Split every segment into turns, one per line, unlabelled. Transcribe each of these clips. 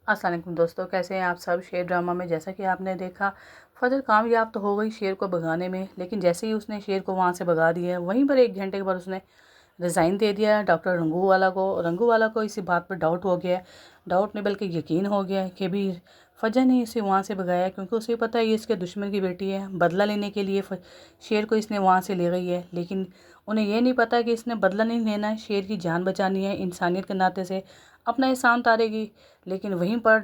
السلام علیکم دوستوں، کیسے ہیں آپ سب؟ شیر ڈرامہ میں جیسا کہ آپ نے دیکھا، فجر کامیاب تو ہو گئی شیر کو بھگانے میں، لیکن جیسے ہی اس نے شیر کو وہاں سے بھگا دیا، وہیں پر 1 گھنٹے کے بعد اس نے ریزائن دے دیا ڈاکٹر رنگو والا کو اسی بات پر ڈاؤٹ ہو گیا، ڈاؤٹ نہیں بلکہ یقین ہو گیا کہ بھی فجر نے اسے وہاں سے بھگایا، کیونکہ اسے پتہ ہے یہ اس کے دشمن کی بیٹی ہے، بدلہ لینے کے لیے شیر کو اس نے وہاں سے لے گئی ہے، لیکن انہیں یہ نہیں پتا کہ اس نے بدلہ نہیں لینا ہے، شیر کی جان بچانی ہے، انسانیت کے ناطے سے اپنا احسان اتارے گی۔ لیکن وہیں پر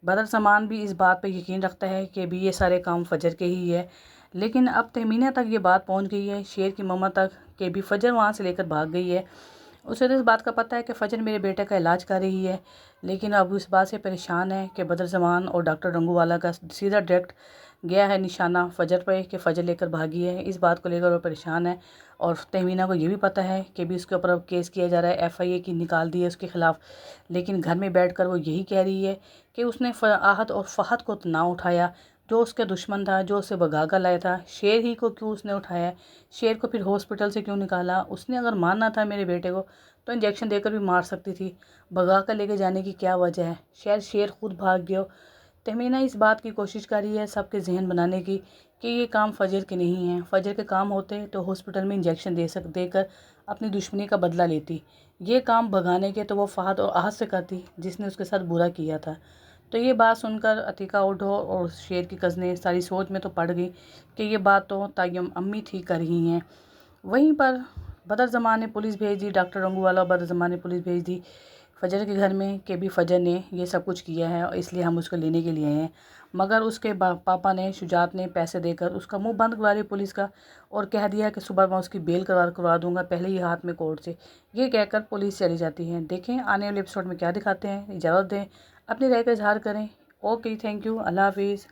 بدر زمان بھی اس بات پہ یقین رکھتا ہے کہ بھی یہ سارے کام فجر کے ہی ہے، لیکن اب تہمینہ تک یہ بات پہنچ گئی ہے، شیر کی مما تک، کہ بھی فجر وہاں سے لے کر بھاگ گئی ہے۔ اسے تو اس بات کا پتہ ہے کہ فجر میرے بیٹے کا علاج کر رہی ہے، لیکن اب اس بات سے پریشان ہے کہ بدر زمان اور ڈاکٹر رنگو والا کا سیدھا ڈائریکٹ گیا ہے نشانہ فجر پہ کہ فجر لے کر بھاگی ہے، اس بات کو لے کر وہ پریشان ہے۔ اور تہمینہ کو یہ بھی پتہ ہے کہ بھی اس کے اوپر اب کیس کیا جا رہا ہے، FIA کی نکال دی ہے اس کے خلاف، لیکن گھر میں بیٹھ کر وہ یہی کہہ رہی ہے کہ اس نے آہت اور فہد کو نہ اٹھایا، جو اس کے دشمن تھا، جو اسے بھگا کر لایا تھا، شیر ہی کو کیوں اس نے اٹھایا، شیر کو پھر ہاسپٹل سے کیوں نکالا، اس نے اگر مارنا تھا میرے بیٹے کو تو انجیکشن دے کر بھی مار سکتی تھی، بھگا کر لے کے جانے کی کیا وجہ ہے، شاید شیر خود بھاگ گیا ہو۔ تہمینہ اس بات کی کوشش کر رہی ہے سب کے ذہن بنانے کی کہ یہ کام فجر کے نہیں ہیں، فجر کے کام ہوتے تو ہاسپٹل میں انجیکشن دے کر اپنی دشمنی کا بدلہ لیتی، یہ کام بھگانے کے تو وہ فہد اور احد سے کرتی جس نے اس کے ساتھ برا کیا تھا۔ تو یہ بات سن کر عتیقہ اٹھو اور شیر کی کزنیں ساری سوچ میں تو پڑ گئی کہ یہ بات تو تایم امی ٹھیک کر رہی ہیں۔ وہیں پر بدر زمان نے پولیس بھیج دی، ڈاکٹر رنگو والا اور بدر زمان نے پولیس بھیج دی فجر کے گھر میں کہ بھی فجر نے یہ سب کچھ کیا ہے اور اس لیے ہم اس کو لینے کے لیے آئے ہیں، مگر اس کے پاپا نے، شجاعت نے پیسے دے کر اس کا منہ بند کروا دیا پولیس کا، اور کہہ دیا کہ صبح میں اس کی بیل کروا دوں گا، پہلے ہی ہاتھ میں کورٹ سے، یہ کہہ کر پولیس چلی جاتی ہے۔ دیکھیں آنے والے ایپیسوڈ میں کیا دکھاتے ہیں، اجازت دیں، اپنی رائے کا اظہار کریں۔ اوکے، تھینک یو، اللہ حافظ۔